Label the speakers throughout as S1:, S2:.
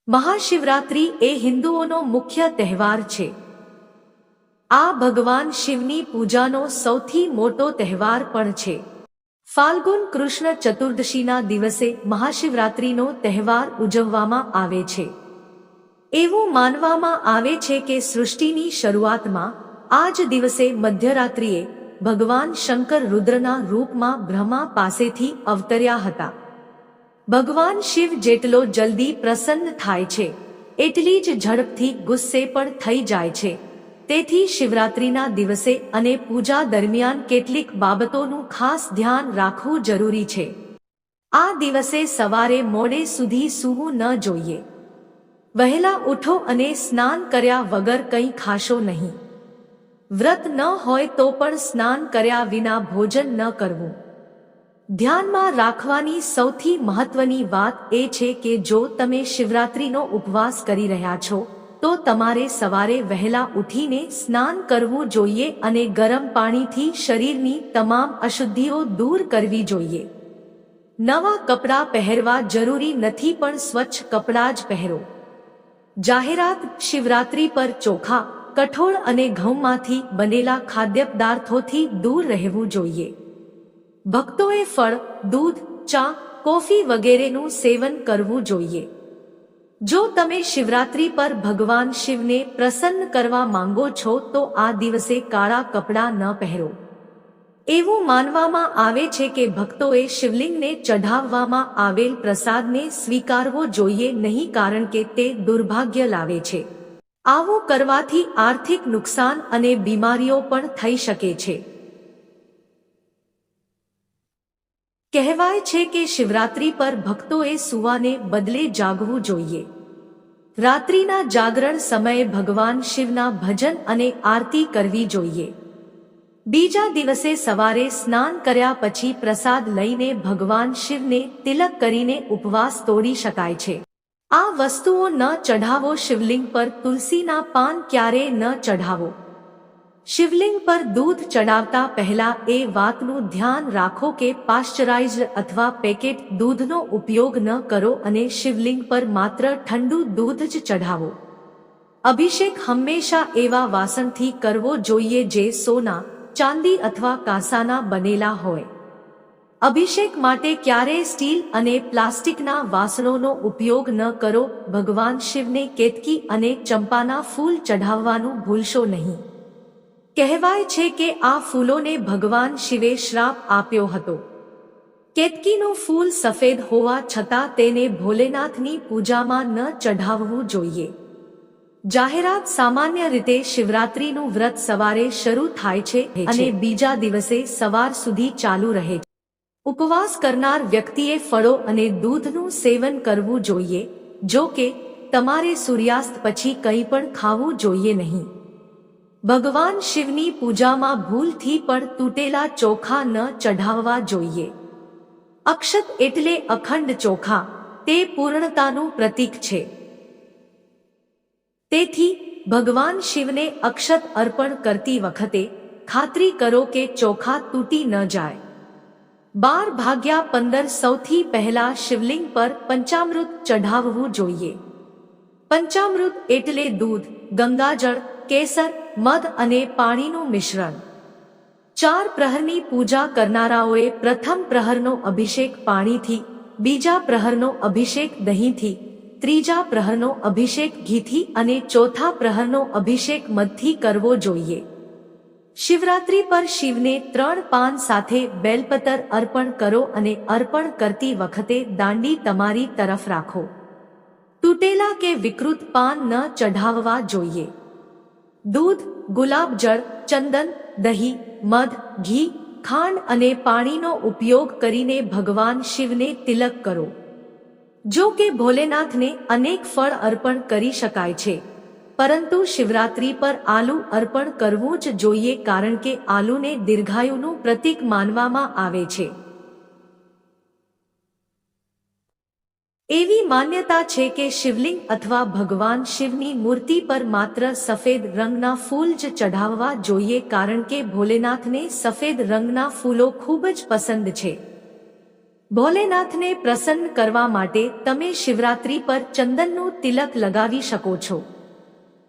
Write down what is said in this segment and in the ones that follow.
S1: મહાશિવરાત્રિ એ હિન્દુઓનો મુખ્ય તહેવાર છે। આ ભગવાન શિવની પૂજાનો સૌથી મોટો તહેવાર પણ છે। ફાલ્ગુન કૃષ્ણ ચતુર્દશીના દિવસે મહાશિવરાત્રિનો તહેવાર ઉજવવામાં આવે છે। એવું માનવામાં આવે છે કે સૃષ્ટિની શરૂઆતમાં આ જ દિવસે મધ્યરાત્રિએ ભગવાન શંકર રુદ્રના રૂપમાં બ્રહ્મા પાસેથી અવતર્યા હતા। ભગવાન શિવ જેટલો જલ્દી પ્રસન્ન થાય છે એટલી જ ઝડપથી ગુસ્સે પણ થઈ જાય છે। તેથી શિવરાત્રિના દિવસે અને પૂજા દરમિયાન કેટલીક બાબતોનું ખાસ ધ્યાન રાખવું જરૂરી છે। આ દિવસે સવારે મોડે સુધી સૂવું ન જોઈએ। વહેલા ઉઠો અને સ્નાન કર્યા વગર કંઈ ખાશો નહીં। વ્રત ન હોય તો પણ સ્નાન કર્યા વિના ભોજન ન કરવું। ધ્યાનમાં રાખવાની સૌથી મહત્વની વાત એ છે કે જો તમે શિવરાત્રિનો ઉપવાસ કરી રહ્યા છો તો તમારે સવારે વહેલા ઉઠીને સ્નાન કરવું જોઈએ અને ગરમ પાણીથી શરીરની તમામ અશુદ્ધિઓ દૂર કરવી જોઈએ। નવા કપડાં પહેરવા જરૂરી નથી પણ સ્વચ્છ કપડાં જ પહેરો। જાહેરાત શિવરાત્રિ પર ચોખા, કઠોળ અને ઘઉંમાંથી બનેલા ખાદ્યપદાર્થોથી દૂર રહેવું જોઈએ। ભક્તોએ ફળ, દૂધ, ચા, કોફી વગેરેનું સેવન કરવું જોઈએ। જો તમે શિવરાત્રિ પર ભગવાન શિવને પ્રસન્ન કરવા માંગો છો તો આ દિવસે કાળા કપડાં ન પહેરો। એવું માનવામાં આવે છે કે ભક્તોએ શિવલિંગને ચઢાવવામાં આવેલ પ્રસાદને સ્વીકારવો જોઈએ નહીં કારણ કે તે દુર્ભાગ્ય લાવે છે। આવું કરવાથી આર્થિક નુકસાન અને બીમારીઓ પણ થઈ શકે છે। કહેવાય છે કે શિવરાત્રિ પર ભક્તોએ સૂવાને બદલે જાગવું જોઈએ। રાત્રિના જાગરણ સમયે ભગવાન શિવના ભજન અને આરતી કરવી જોઈએ। બીજા દિવસે સવારે સ્નાન કર્યા પછી પ્રસાદ લઈને ભગવાન શિવને તિલક કરીને ઉપવાસ તોડી શકાય છે। આ વસ્તુઓ ન ચઢાવો। શિવલિંગ પર તુલસીના પાન ક્યારેય ન ચઢાવો। શિવલિંગ પર દૂધ ચડાવતા પહેલા એ વાતનું ધ્યાન રાખો કે પાશ્ચરાઇઝ્ડ અથવા પેકેટ દૂધનો ઉપયોગ ન કરો અને શિવલિંગ પર માત્ર ઠંડુ દૂધ જ ચઢાવો। અભિષેક હંમેશા એવા વાસણથી કરવો જોઈએ જે સોના, ચાંદી અથવા કાંસાના બનેલા હોય। અભિષેક માટે ક્યારેય સ્ટીલ અને પ્લાસ્ટિકના વાસણોનો ઉપયોગ ન કરો। ભગવાન શિવને કેતકી અને ચંપાના ફૂલ ચઢાવવાનું ભૂલશો નહીં। કહેવાય છે કે આ ફૂલોને ભગવાન શિવે શ્રાપ આપ્યો હતો। કેતકીનું ફૂલ સફેદ હોવા છતાં તેને ભોલેનાથની પૂજામાં ન ચઢાવવું જોઈએ। જાહેરાત સામાન્ય રીતે શિવરાત્રિનું વ્રત સવારે શરૂ થાય છે અને બીજા દિવસે સવાર સુધી ચાલુ રહે છે। ઉપવાસ કરનાર વ્યક્તિએ ફળો અને દૂધનું સેવન કરવું જોઈએ। જો કે તમારે સૂર્યાસ્ત પછી કંઈ પણ ખાવું જોઈએ નહીં। ભગવાન શિવની પૂજામાં ભૂલથી પણ તૂટેલા ચોખા ન ચઢાવવા જોઈએ। અક્ષત એટલે અખંડ ચોખા, તે પૂર્ણતાનું પ્રતીક છે। તેથી ભગવાન શિવને અક્ષત અર્પણ કરતી વખતે ખાતરી કરો કે ચોખા તૂટી ન જાય। 12:15 સૌથી પહેલા શિવલિંગ પર પંચામૃત ચઢાવવું જોઈએ। પંચામૃત એટલે દૂધ, ગંગાજળ, કેસર, મધ અને પાણીનું મિશ્રણ। 4 પ્રહરની પૂજા કરનારાઓએ પ્રથમ પ્રહરનો અભિષેક પાણીથી, બીજા પ્રહરનો અભિષેક દહીંથી, ત્રીજા પ્રહરનો અભિષેક ઘીથી અને ચોથા પ્રહરનો અભિષેક મધથી કરવો જોઈએ। શિવરાત્રિ પર શિવને 3 પાન સાથે બેલપત્ર અર્પણ કરો અને અર્પણ કરતી વખતે દાંડી તમારી તરફ રાખો। તૂટેલા કે વિકૃત પાન ન ચઢાવવા જોઈએ। દૂધ, ગુલાબજળ, ચંદન, દહીં, મધ, ઘી, ખાંડ અને પાણીનો ઉપયોગ કરીને ભગવાન શિવને તિલક કરો। જો કે ભોલેનાથને અનેક ફળ અર્પણ કરી શકાય છે પરંતુ શિવરાત્રિ પર આલુ અર્પણ કરવું જ જોઈએ કારણ કે આલુને દીર્ઘાયુનું પ્રતીક માનવામાં આવે છે। એવી માન્યતા છે કે શિવલિંગ અથવા ભગવાન શિવની મૂર્તિ પર માત્ર સફેદ રંગના ફૂલ જ ચઢાવવા જોઈએ કારણ કે ભોલેનાથને સફેદ રંગના ફૂલો ખૂબ જ પસંદ છે। ભોલેનાથને પ્રસન્ન કરવા માટે તમે શિવરાત્રી પર ચંદનનું તિલક લગાવી શકો છો.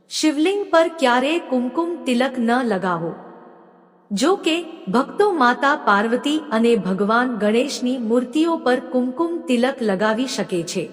S1: શિવલિંગ પર ક્યારેય કુમકુમ તિલક ન લગાવો. જો કે ભક્તો માતા પાર્વતી અને ભગવાન ગણેશની મૂર્તિઓ પર કુમકુમ તિલક લગાવી શકે છે.